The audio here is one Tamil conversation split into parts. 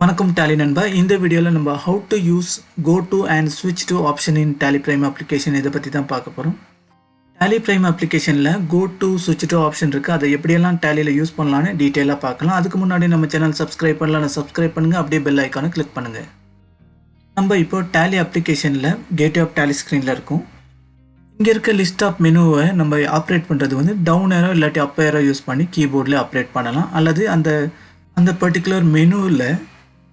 Vanakkam Tally Nanba. In the video la how to use go to and switch to option in TallyPrime application இத பத்தி தான் பார்க்க போறோம். TallyPrime applicationல go to switch to option இருக்கு. அதை எப்படியெல்லாம் Tallyல யூஸ் பண்ணலாம்னு டீடைலா பார்க்கலாம். அதுக்கு முன்னாடி நம்ம சேனல் subscribe பண்ணலனா subscribe பண்ணுங்க. அப்படியே bell icon click பண்ணுங்க. நம்ம இப்போ Tally applicationல Gateway of Tally screenல இருக்கும். இங்க இருக்க லிஸ்ட் ஆஃப் மெனுவை நம்ம ஆப்ரேட் பண்றது வந்து டவுன் ஏரோ இல்லாட்டி அப் ஏரோ யூஸ் பண்ணி கீபோர்ட்ல ஆப்ரேட் பண்ணலாம். அல்லது அந்த பர்టిక్యులர் மெனுல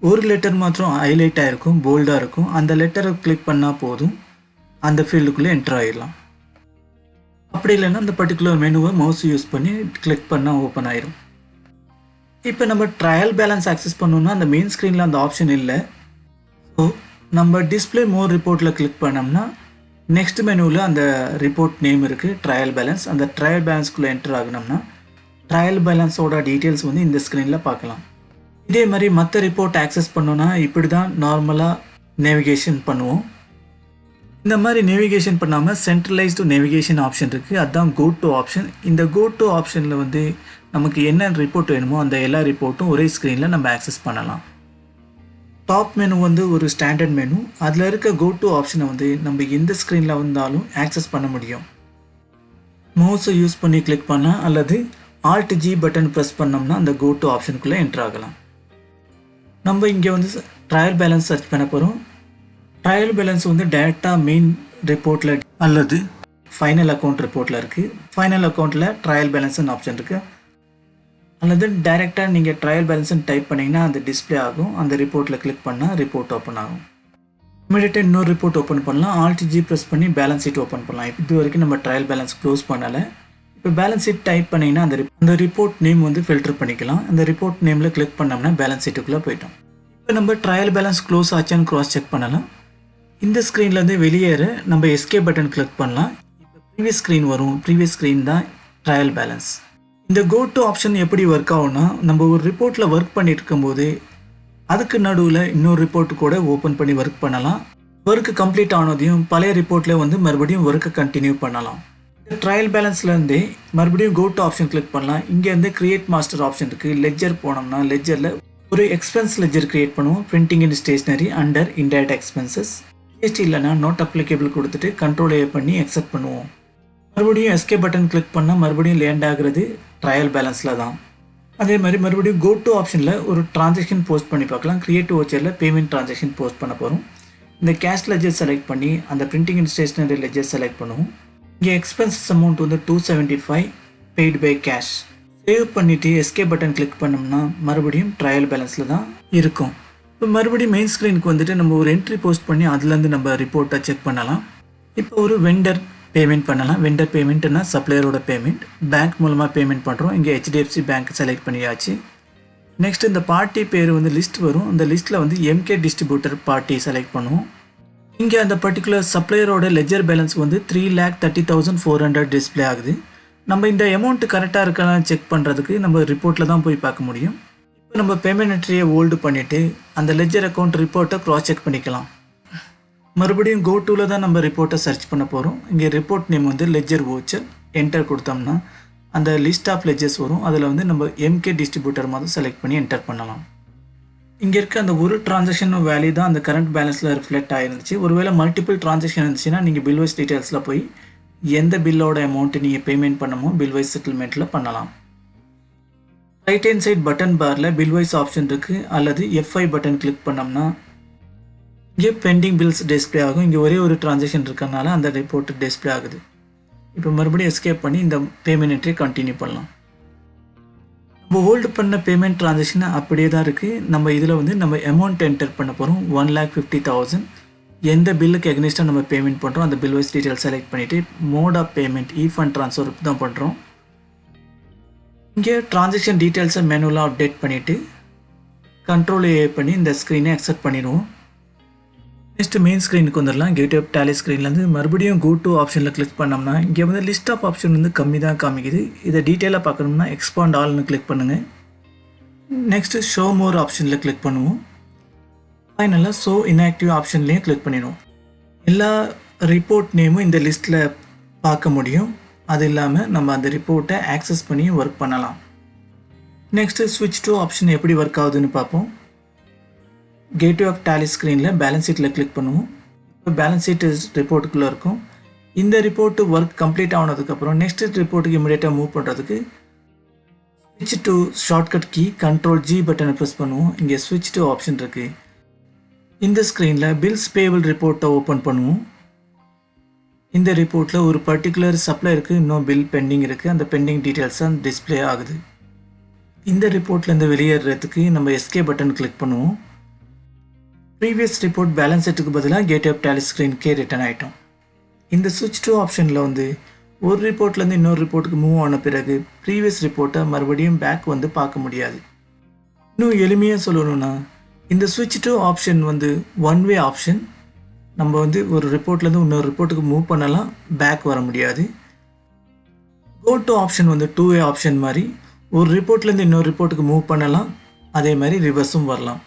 ஒரு லெட்டர் மாத்திரம் ஹைலைட் ஆயிருக்கும், போல்டா இருக்கும். அந்த லெட்டரை கிளிக் பண்ணா போதும் அந்த ஃபீல்டுக்குள்ள என்டர் ஆயிடலாம். அப்படி இல்லைன்னா அந்த பர்టిక్యులர் மெனுவை மவுஸ் யூஸ் பண்ணி கிளிக் பண்ணா ஓப்பன் ஆயிரும். இப்போ நம்ம ட்ரையல் பேலன்ஸ் ஆக்சஸ் பண்ணோம்னா அந்த மெயின் ஸ்க்ரீன்ல அந்த ஆப்ஷன் இல்லை. ஸோ நம்ம டிஸ்பிளே மோர் ரிப்போர்ட்ல கிளிக் பண்ணோம்னா நெக்ஸ்ட் மெனுவில் அந்த ரிப்போர்ட் நேம் இருக்குது, ட்ரையல் பேலன்ஸ். அந்த ட்ரையல் பேலன்ஸ்குள்ளே என்டர் ஆகணும்னா ட்ரையல் பேலன்ஸோட டீட்டெயில்ஸ் வந்து இந்த ஸ்க்ரீனில் பார்க்கலாம். இதே மாதிரி மற்ற ரிப்போர்ட் ஆக்சஸ் பண்ணோன்னா இப்படி தான் நார்மலாக நேவிகேஷன் பண்ணுவோம். இந்த மாதிரி நேவிகேஷன் பண்ணாமல் சென்ட்ரலைஸ்டு நேவிகேஷன் ஆப்ஷன் இருக்குது, அதுதான் கோ டு ஆப்ஷன். இந்த கோ டு ஆப்ஷனில் வந்து நமக்கு என்ன ரிப்போர்ட் வேணுமோ அந்த எல்லா ரிப்போர்ட்டும் ஒரே ஸ்க்ரீனில் நம்ம ஆக்சஸ் பண்ணலாம். டாப் மெனு வந்து ஒரு ஸ்டாண்டர்ட் மெனு. அதில் இருக்க கோ டு ஆப்ஷனை வந்து நம்ம எந்த ஸ்க்ரீனில் வந்தாலும் ஆக்சஸ் பண்ண முடியும். மவுஸை யூஸ் பண்ணி கிளிக் பண்ணலாம் அல்லது Alt G பட்டன் ப்ரெஸ் பண்ணோம்னா அந்த கோ டு ஆப்ஷனுக்குள்ளே என்டர் ஆகலாம். நம்ம இங்கே வந்து ட்ரையல் பேலன்ஸ் சர்ச் பண்ண போகிறோம். ட்ரையல் பேலன்ஸ் வந்து டேரெக்டாக மெயின் ரிப்போர்ட்டில் அல்லது ஃபைனல் அக்கௌண்ட் ரிப்போர்ட்டில் இருக்குது. ஃபைனல் அக்கௌண்ட்டில் ட்ரையல் பேலன்ஸ்னு ஆப்ஷன் இருக்குது. அல்லது டைரெக்டாக நீங்கள் ட்ரையல் பேலன்ஸ்னு டைப் பண்ணிங்கன்னா அந்த டிஸ்பிளே ஆகும். அந்த ரிப்போர்ட்டில் கிளிக் பண்ணால் ரிப்போர்ட் ஓப்பன் ஆகும். இமீடியட்டாக இன்னொரு ரிப்போர்ட் ஓப்பன் பண்ணலாம். Alt G ப்ரெஸ் பண்ணி பேலன்ஸ் ஷீட் ஓப்பன் பண்ணலாம். இது வரைக்கும் நம்ம ட்ரையல் பேலன்ஸ் க்ளோஸ் பண்ணலை. இப்போ பேலன்ஸ் ஷீட் டைப் பண்ணிங்கன்னா அந்த ரிப்போர்ட் நேம் வந்து ஃபில்டர் பண்ணிக்கலாம். அந்த ரிப்போர்ட் நேமில் கிளிக் பண்ணோம்னா பேலன்ஸ் ஷீட்டுக்குள்ளே போயிட்டோம். இப்போ நம்ம ட்ரையல் பேலன்ஸ் க்ளோஸ் ஆச்சான்னு க்ராஸ் செக் பண்ணலாம். இந்த ஸ்க்ரீன்லேருந்து வெளியேற நம்ம எஸ்கே பட்டன் கிளிக் பண்ணலாம். இப்போ ப்ரீவியஸ் ஸ்க்ரீன் வரும். ப்ரீவியஸ் ஸ்க்ரீன் தான் ட்ரையல் பேலன்ஸ். இந்த கோ டு ஆப்ஷன் எப்படி ஒர்க் ஆகும்னா, நம்ம ஒரு ரிப்போர்ட்டில் ஒர்க் பண்ணிட்டு இருக்கும்போது அதுக்கு நடுவில் இன்னொரு ரிப்போர்ட் கூட ஓப்பன் பண்ணி ஒர்க் பண்ணலாம். ஒர்க்கு கம்ப்ளீட் ஆனதையும் பழைய ரிப்போர்ட்டில் வந்து மறுபடியும் ஒர்க்கை கண்டினியூ பண்ணலாம். ட்ரையல் பேலன்ஸ்லேருந்தே மறுபடியும் கோ டு ஆப்ஷன் கிளிக் பண்ணலாம். இங்கேருந்து கிரியேட் மாஸ்டர் ஆப்ஷன் இருக்குது. லெட்ஜர் போனோம்னா லெட்ஜரில் ஒரு எக்ஸ்பென்ஸ் லெட்ஜர் கிரியேட் பண்ணுவோம். Printing and stationery under indirect expenses. GST இல்லைனா நாட் அப்ளிகேபிள் கொடுத்துட்டு கண்ட்ரோல் ஏ பண்ணி அக்செப்ட் பண்ணுவோம். மறுபடியும் எஸ்கே பட்டன் கிளிக் பண்ணால் மறுபடியும் லேண்ட் ஆகுறது ட்ரையல் பேலன்ஸில் தான். அதே மாதிரி மறுபடியும் கோ டு ஆப்ஷனில் ஒரு டிரான்சாக்ஷன் போஸ்ட் பண்ணி பார்க்கலாம். கிரியேட் வச்சரில் பேமெண்ட் டிரான்சாக்ஷன் போஸ்ட் பண்ண போகிறோம். இந்த கேஷ் லெட்ஜர் செலக்ட் பண்ணி அந்த printing and stationery ledger select பண்ணுவோம். இங்கே எக்ஸ்பென்சஸ் அமௌண்ட் வந்து 275 பெய்டு பை கேஷ். சேவ் பண்ணிவிட்டு எஸ்கே பட்டன் கிளிக் பண்ணோம்னா மறுபடியும் ட்ரையல் பேலன்ஸில் தான் இருக்கும். இப்போ மறுபடியும் மெயின் ஸ்க்ரீனுக்கு வந்துட்டு நம்ம ஒரு என்ட்ரி போஸ்ட் பண்ணி அதுலேருந்து நம்ம ரிப்போர்ட்டை செக் பண்ணலாம். இப்போ ஒரு வெண்டர் பேமெண்ட் பண்ணலாம். வெண்டர் பேமெண்ட்னா சப்ளையரோட பேமெண்ட். பேங்க் மூலமாக பேமெண்ட் பண்ணுறோம். இங்கே HDFC பேங்க் செலக்ட் பண்ணியாச்சு. நெக்ஸ்ட் இந்த பார்ட்டி பேர் வந்து லிஸ்ட் வரும். அந்த லிஸ்ட்டில் வந்து MK டிஸ்ட்ரிபியூட்டர் பார்ட்டி செலக்ட் பண்ணுவோம். இங்கே அந்த பர்டிகுலர் சப்ளையரோட லெஜர் பேலன்ஸ் வந்து 3,30,400 டிஸ்பிளே ஆகுது. நம்ம இந்த அமௌண்ட் கரெக்டாக இருக்கலாம் செக் பண்ணுறதுக்கு நம்ம ரிப்போர்ட்டில் தான் போய் பார்க்க முடியும். இப்போ நம்ம பேமெண்ட் என்ட்ரியை ஹோல்டு பண்ணிவிட்டு அந்த லெஜர் அக்கௌண்ட் ரிப்போர்ட்டை க்ராஸ் செக் பண்ணிக்கலாம். மறுபடியும் கோ டூவில் தான் நம்ம ரிப்போர்ட்டை சர்ச் பண்ண போகிறோம். இங்கே ரிப்போர்ட் நேம் வந்து லெட்ஜர் வவுச்சர். என்டர் கொடுத்தோம்னா அந்த லிஸ்ட் ஆஃப் லெட்ஜர்ஸ் வரும். அதில் வந்து நம்ம MK டிஸ்ட்ரிபியூட்டர் மாதிரி செலக்ட் பண்ணி என்டர் பண்ணலாம். இங்கே இருக்க அந்த ஒரு டிரான்சாக்ஷன் வேல்யூ தான் அந்த கரண்ட் பேலன்ஸில் ரிஃப்ளெக்ட் ஆகிருந்துச்சு. ஒருவேளை மல்டிபிள் டிரான்சாக்ஷன் இருந்துச்சுன்னா நீங்கள் பில்வைஸ் டீட்டெயில்ஸில் போய் எந்த பில்லோட அமௌண்ட்டு நீங்கள் பேமெண்ட் பண்ணமோ பில்வைஸ் செட்டில்மெண்ட்டில் பண்ணலாம். ரைட் ஹேண்ட் சைட் பட்டன் பாரில் பில்வைஸ் ஆப்ஷன் இருக்குது. அல்லது F5 பட்டன் கிளிக் பண்ணோம்னா இங்கே பெண்டிங் பில்ஸ் டிஸ்பிளே ஆகும். இங்கே ஒரே ஒரு டிரான்சாக்ஷன் இருக்கறனால அந்த ரிப்போர்ட் டிஸ்பிளே ஆகுது. இப்போ மறுபடியும் எஸ்கேப் பண்ணி இந்த பேமெண்ட் என்ட்ரி கண்டினியூ பண்ணலாம். நம்ம ஹோல்டு பண்ண பேமெண்ட் டிரான்சாக்ஷன் அப்படியே தான் இருக்குது. நம்ம இதில் வந்து நம்ம அமௌண்ட் என்டர் பண்ண போகிறோம். 1,50,000. எந்த பில்லுக்கு எக்னிஸ்டாக நம்ம பேமெண்ட் பண்ணுறோம் அந்த பில் வைஸ் டீட்டெயில் செலக்ட் பண்ணிவிட்டு mode of payment fund transfer தான் பண்ணுறோம். இங்கே டிரான்சாக்ஷன் டீட்டெயில்ஸை மேனுவலாக அப்டேட் பண்ணிவிட்டு கண்ட்ரோல் ஏ பண்ணி இந்த ஸ்க்ரீனை அக்செப்ட் பண்ணிடுவோம். நெக்ஸ்ட் மெயின் ஸ்க்ரீனுக்கு வந்துடலாம். கேட்வே ஆஃப் டாலி ஸ்க்ரீன்லேருந்து மறுபடியும் கோ டு ஆப்ஷனில் கிளிக் பண்ணோம்னா இங்கே வந்து லிஸ்ட் ஆஃப் ஆப்ஷன் வந்து கம்மி தான் காமிக்குது. இதை டீட்டெயிலாக பார்க்கணும்னா எக்ஸ்பாண்ட் ஆல்னு கிளிக் பண்ணுங்கள். நெக்ஸ்ட்டு ஷோ மோர் ஆப்ஷனில் கிளிக் பண்ணுவோம். ஃபைனலாக ஷோ இன்ஆக்டிவ் ஆப்ஷன்லேயும் கிளிக் பண்ணிடுவோம். எல்லா ரிப்போர்ட் நேமும் இந்த லிஸ்ட்டில் பார்க்க முடியும். அது இல்லாமல் நம்ம அந்த ரிப்போர்ட்டை ஆக்சஸ் பண்ணி ஒர்க் பண்ணலாம். நெக்ஸ்ட்டு ஸ்விட்ச் டு ஆப்ஷன் எப்படி ஒர்க் ஆகுதுன்னு பார்ப்போம். கேட்வே ஆஃப் டேலி ஸ்க்ரீனில் பேலன்ஸ் ஷீட்டில் கிளிக் பண்ணுவோம். இப்போ பேலன்ஸ் ஷீட் ரிப்போர்ட்டுக்குள்ளே இருக்கும். இந்த ரிப்போர்ட்டு ஒர்க் கம்ப்ளீட் ஆனதுக்கப்புறம் நெக்ஸ்ட் ரிப்போர்ட்டுக்கு இமீடியட்டாக மூவ் பண்ணுறதுக்கு ஸ்விட்ச் டு ஷார்ட்கட் கீ Ctrl+G பட்டனை ப்ரெஸ் பண்ணுவோம். இங்கே ஸ்விட்ச் டு ஆப்ஷன் இருக்குது. இந்த ஸ்க்ரீனில் பில்ஸ் பேபிள் ரிப்போர்ட்டை ஓப்பன் பண்ணுவோம். இந்த ரிப்போர்ட்டில் ஒரு பர்டிகுலர் சப்ளையருக்கு இன்னும் பில் பெண்டிங் இருக்குது. அந்த பெண்டிங் டீட்டெயில்ஸ் தான் டிஸ்பிளே ஆகுது. இந்த ரிப்போர்ட்லேருந்து வெளியேறதுக்கு நம்ம எஸ்கே பட்டன் கிளிக் பண்ணுவோம். ப்ரீவியஸ் ரிப்போர்ட் பேலன்ஸ் ஷீட்டுக்கு பதிலாக கேட்வே ஆஃப் டேலி ஸ்க்ரீனுக்கே ரிட்டர்ன் ஆகிட்டோம். இந்த ஸ்விட்ச் டு ஆப்ஷனில் ஒரு ரிப்போர்ட்லேருந்து இன்னொரு ரிப்போர்ட்டுக்கு மூவ் ஆன பிறகு ப்ரீவியஸ் ரிப்போர்ட்டை மறுபடியும் பேக் பார்க்க முடியாது. இன்னும் எளிமையாக சொல்லணும்னா இந்த ஸ்விட்ச் to option one way option. நம்ம ஒரு ரிப்போர்ட்லேருந்து இன்னொரு ரிப்போர்ட்டுக்கு மூவ் பண்ணலாம், பேக் வர முடியாது. Go to option two way option மாதிரி ஒரு ரிப்போர்ட்லேருந்து இன்னொரு ரிப்போர்ட்டுக்கு மூவ் பண்ணலாம், அதே மாதிரி ரிவர்ஸும் வரலாம்.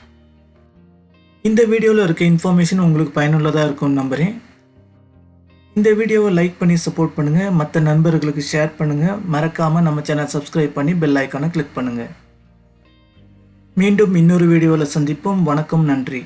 இந்த வீடியோவில் இருக்க இன்ஃபர்மேஷன் உங்களுக்கு பயனுள்ளதாக இருக்கும்னு நம்புகிறேன். இந்த வீடியோவை லைக் பண்ணி சப்போர்ட் பண்ணுங்கள், மற்ற நண்பர்களுக்கு ஷேர் பண்ணுங்கள், மறக்காமல் நம்ம சேனல் சப்ஸ்கிரைப் பண்ணி பெல் ஐக்கானை கிளிக் பண்ணுங்கள். மீண்டும் இன்னொரு வீடியோவில் சந்திப்போம். வணக்கம், நன்றி.